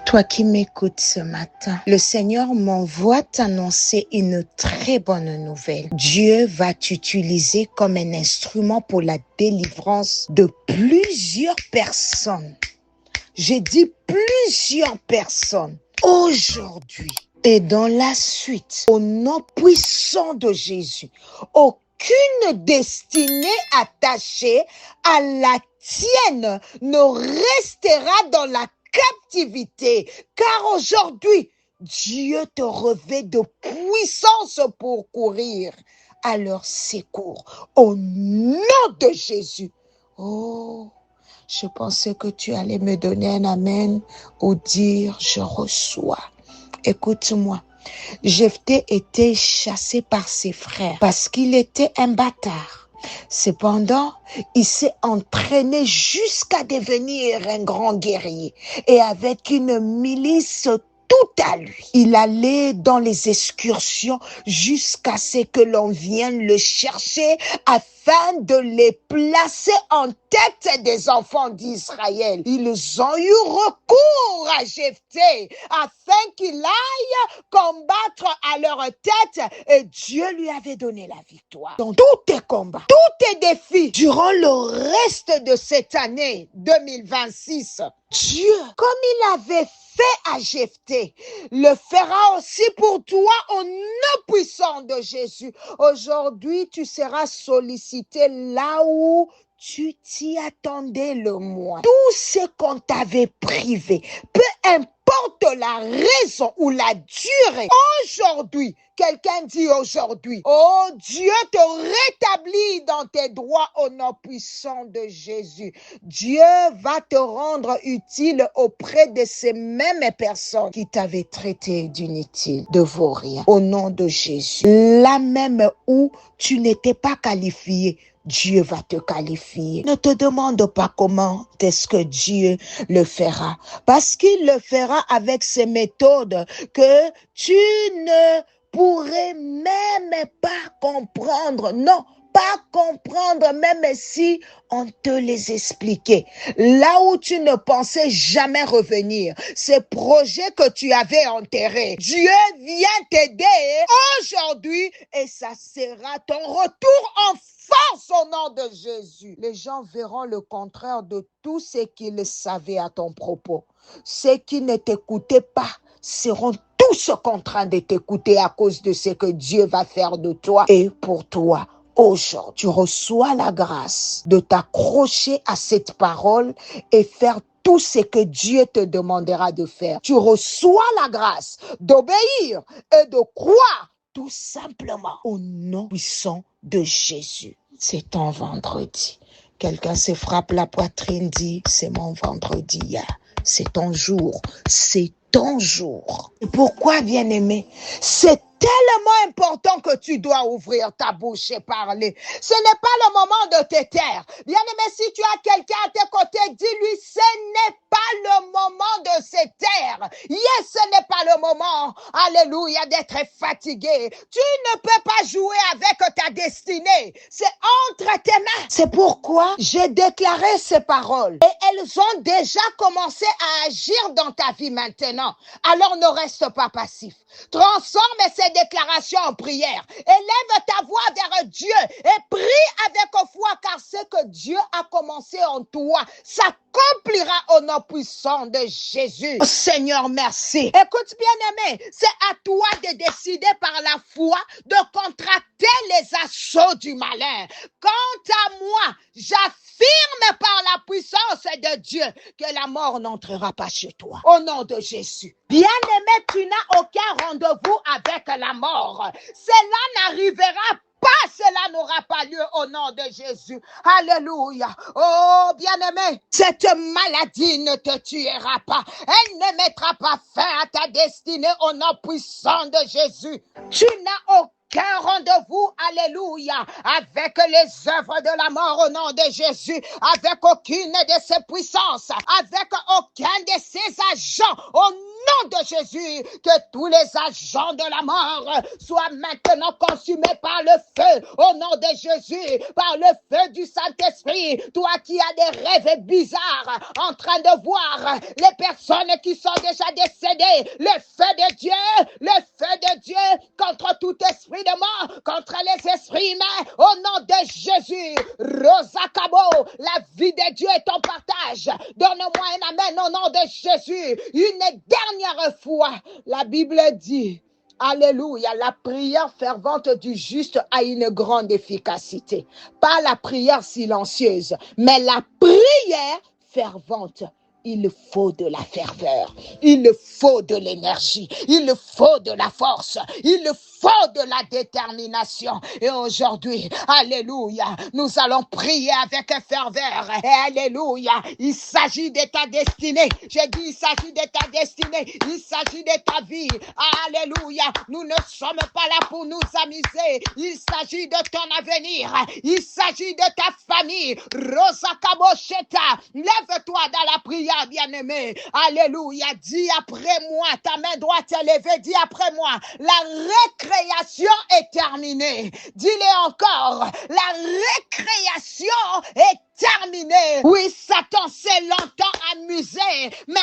Toi qui m'écoutes ce matin, le Seigneur m'envoie t'annoncer une très bonne nouvelle. Dieu va t'utiliser comme un instrument pour la délivrance de plusieurs personnes. J'ai dit plusieurs personnes. Aujourd'hui et dans la suite, au nom puissant de Jésus, aucune destinée attachée à la tienne ne restera dans la captivité, car aujourd'hui, Dieu te revêt de puissance pour courir à leur secours. Au nom de Jésus. Oh, je pensais que tu allais me donner un amen ou dire je reçois. Écoute-moi, Jephthé était chassé par ses frères parce qu'il était un bâtard. Cependant, il s'est entraîné jusqu'à devenir un grand guerrier et avec une milice tout à lui. Il allait dans les excursions jusqu'à ce que l'on vienne le chercher afin de les placer en tête des enfants d'Israël. Ils ont eu recours à Jephthé afin qu'il aille combattre à leur tête et Dieu lui avait donné la victoire. Dans tous tes combats, tous tes défis, durant le reste de cette année 2026, Dieu, comme il avait fait à Jephthé, le fera aussi pour toi au nom puissant de Jésus. Aujourd'hui, tu seras sollicité là où tu t'y attendais le moins. Tout ce qu'on t'avait privé, peu importe la raison ou la durée, aujourd'hui, quelqu'un dit aujourd'hui, oh Dieu te rétablit dans tes droits au nom puissant de Jésus. Dieu va te rendre utile auprès de ces mêmes personnes qui t'avaient traité d'inutile, de vaurien, au nom de Jésus. Là même où tu n'étais pas qualifié, Dieu va te qualifier. Ne te demande pas comment est-ce que Dieu le fera. Parce qu'il le fera avec ces méthodes que tu ne pourrais même pas comprendre. Non, pas comprendre même si on te les expliquait. Là où tu ne pensais jamais revenir, ces projets que tu avais enterrés, Dieu vient t'aider aujourd'hui et ça sera ton retour en force au nom de Jésus. Les gens verront le contraire de tout ce qu'ils savaient à ton propos. Ceux qui ne t'écoutaient pas seront tous contraints de t'écouter à cause de ce que Dieu va faire de toi et pour toi. Aujourd'hui, tu reçois la grâce de t'accrocher à cette parole et faire tout ce que Dieu te demandera de faire. Tu reçois la grâce d'obéir et de croire tout simplement au nom puissant de Jésus. C'est ton vendredi. Quelqu'un se frappe la poitrine, dit, c'est mon vendredi hier. C'est ton jour. C'est ton jour. Et pourquoi, bien-aimé? C'est tellement important que tu dois ouvrir ta bouche et parler. Ce n'est pas le moment de te taire. Bien-aimé, si tu as quelqu'un à tes côtés, dis-lui, ce n'est pas le moment de se taire. Yes, ce n'est pas le moment, alléluia, d'être fatigué. Tu ne peux pas jouer avec ta destinée. C'est entre tes mains. C'est pourquoi j'ai déclaré ces paroles. Et elles ont déjà commencé à agir dans ta vie maintenant. Alors ne reste pas passif. Transforme ces déclarations en prière. Élève ta voix vers Dieu et prie avec foi car ce que Dieu a commencé en toi s'accomplira au nom puissant de Jésus. Oh, Seigneur, merci. Écoute bien aimé, c'est à toi de décider par la foi de contracter les assauts du malin. Quant à moi, j'affirme par la puissance de Dieu que la mort n'entrera pas chez toi. Au nom de Jésus. Bien-aimé, tu n'as aucun rendez-vous avec la mort. Cela n'arrivera pas, cela n'aura pas lieu au nom de Jésus. Alléluia. Oh, bien-aimé, cette maladie ne te tuera pas. Elle ne mettra pas fin à ta destinée au nom puissant de Jésus. Tu n'as aucun rendez-vous, alléluia, avec les œuvres de la mort au nom de Jésus, avec aucune de ses puissances, avec aucun de ses agents, au nom nom de Jésus, que tous les agents de la mort soient maintenant consumés par le feu, au nom de Jésus, par le feu du Saint-Esprit. Toi qui as des rêves bizarres en train de voir les personnes qui sont déjà décédées, le feu de Dieu contre tout esprit de mort, contre les esprits humains, au nom de Jésus. Rosa Cabo, la vie de Dieu est ton partage. Donne-moi un amen au nom de Jésus. Une dernière fois, la Bible dit, alléluia, la prière fervente du juste a une grande efficacité. Pas la prière silencieuse, mais la prière fervente. Il faut de la ferveur, il faut de l'énergie, il faut de la force, il faut de la détermination. Et aujourd'hui, alléluia, nous allons prier avec ferveur. Et alléluia, il s'agit de ta destinée. J'ai dit, il s'agit de ta destinée, il s'agit de ta vie. Alléluia, nous ne sommes pas là pour nous amuser. Il s'agit de ton avenir, il s'agit de ta famille. Rosa Kabosheta, lève-toi dans la prière, bien-aimé. Alléluia. Dis après moi, ta main droite est levée. Dis après moi, la récréation est terminée. Dis-le encore, la récréation est terminée. Oui, Satan s'est longtemps amusé, mais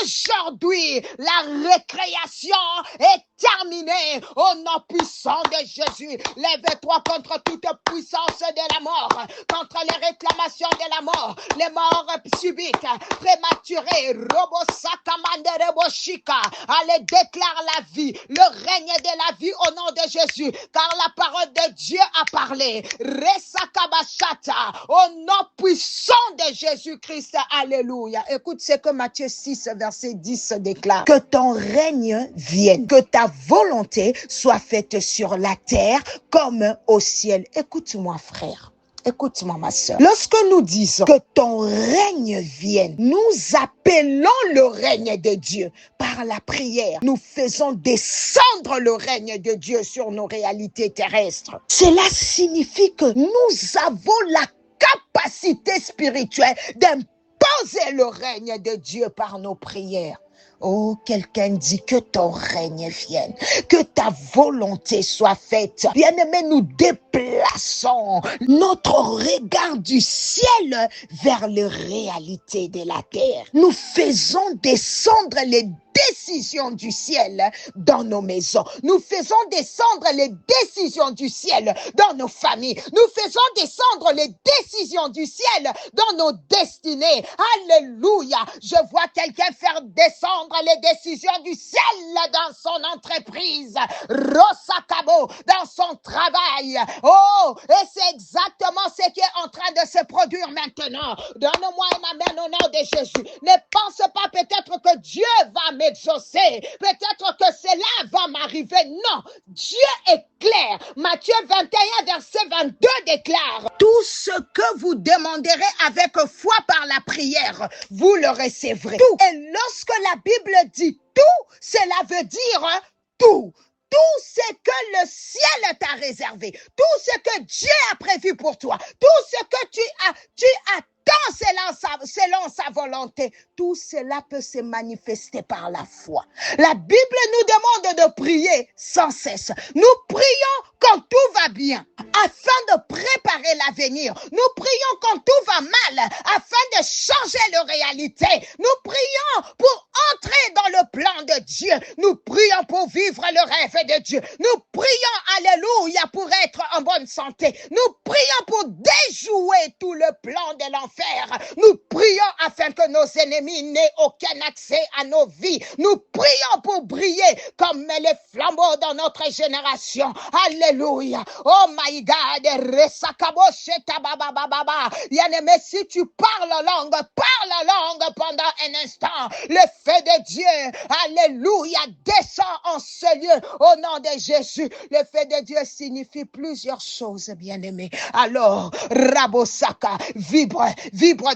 aujourd'hui, la récréation est terminée. Au nom puissant de Jésus, lève-toi contre toute puissance de la mort, contre les réclamations de la mort, les morts subites, prématurées. Robo Sakamande Rebo Shika. Allez, déclare la vie, le règne de la vie au nom de Jésus, car la parole de Dieu a parlé. Resakabashata, au nom puissant de Jésus-Christ. Alléluia. Écoute ce que Matthieu 6, verset 10 déclare. Que ton règne vienne, que ta volonté soit faite sur la terre comme au ciel. Écoute-moi, frère. Écoute-moi, ma soeur. Lorsque nous disons que ton règne vienne, nous appelons le règne de Dieu par la prière. Nous faisons descendre le règne de Dieu sur nos réalités terrestres. Cela signifie que nous avons la capacité spirituelle d'imposer le règne de Dieu par nos prières. Oh, quelqu'un dit que ton règne vienne, que ta volonté soit faite. Bien-aimés, nous déplaçons notre regard du ciel vers les réalités de la terre. Nous faisons descendre les décisions du ciel dans nos maisons. Nous faisons descendre les décisions du ciel dans nos familles. Nous faisons descendre les décisions du ciel dans nos destinées. Alléluia. Je vois quelqu'un faire descendre les décisions du ciel dans son entreprise. Rosakabo, dans son travail. Oh, et c'est exactement ce qui est en train de se produire maintenant. Donne-moi un amen au nom de Jésus. Ne pense pas peut-être que Dieu va m'exaucer. Peut-être que cela va m'arriver. Non, Dieu est clair. Matthieu 21, verset 22 déclare: tout ce que vous demanderez avec foi par la prière, vous le recevrez. Tout. Et lorsque la Bible dit tout, cela veut dire tout. Tout ce que le ciel t'a réservé, tout ce que Dieu a prévu pour toi, tout ce que tu attends selon sa volonté, tout cela peut se manifester par la foi. La Bible nous demande de prier sans cesse. Nous prions quand tout va bien, afin de préparer l'avenir. Nous prions quand tout va mal, afin de changer de réalité. Nous prions pour entrer dans le plan de Dieu. Nous prions pour vivre le rêve de Dieu. Nous prions, alléluia, pour être en bonne santé. Nous prions pour déjouer tout le plan de l'enfer. Nous prions afin que nos ennemis n'aient aucun accès à nos vies. Nous prions pour briller comme les flambeaux dans notre génération. Alléluia. Oh my God. Bien-aimé, si tu parles langue pendant un instant. Le feu de Dieu, alléluia, descend en ce lieu au nom de Jésus. Le feu de Dieu signifie plusieurs choses, bien-aimé. Alors, Rabosaka, vibre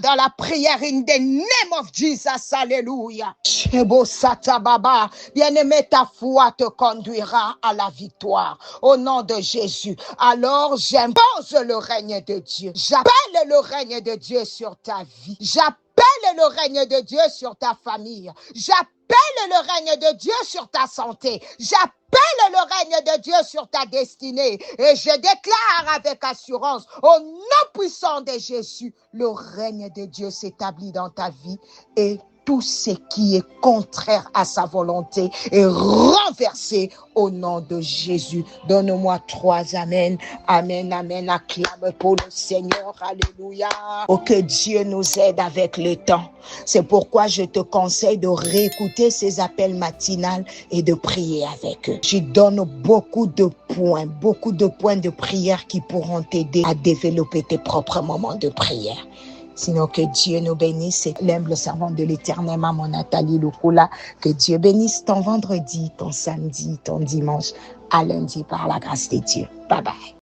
dans la prière in the name of Jesus, alléluia. Shebosata Baba, bien-aimé, ta foi te conduira à la victoire au nom de Jésus. Alors, j'impose le règne de Dieu. J'appelle le règne de Dieu sur ta vie. J'appelle le règne de Dieu sur ta famille. J'appelle le règne de Dieu sur ta santé. J'appelle le règne de Dieu sur ta destinée. Et je déclare avec assurance, au nom puissant de Jésus, le règne de Dieu s'établit dans ta vie et tout ce qui est contraire à sa volonté est renversé au nom de Jésus. Donne-moi 3 amen. Amen, amen. Acclame pour le Seigneur. Alléluia. Oh, que Dieu nous aide avec le temps. C'est pourquoi je te conseille de réécouter ces appels matinales et de prier avec eux. Je donne beaucoup de points de prière qui pourront t'aider à développer tes propres moments de prière. Sinon, que Dieu nous bénisse. C'est l'humble servante de l'Éternel, maman Nathalie Lukula. Que Dieu bénisse ton vendredi, ton samedi, ton dimanche, à lundi par la grâce de Dieu. Bye bye.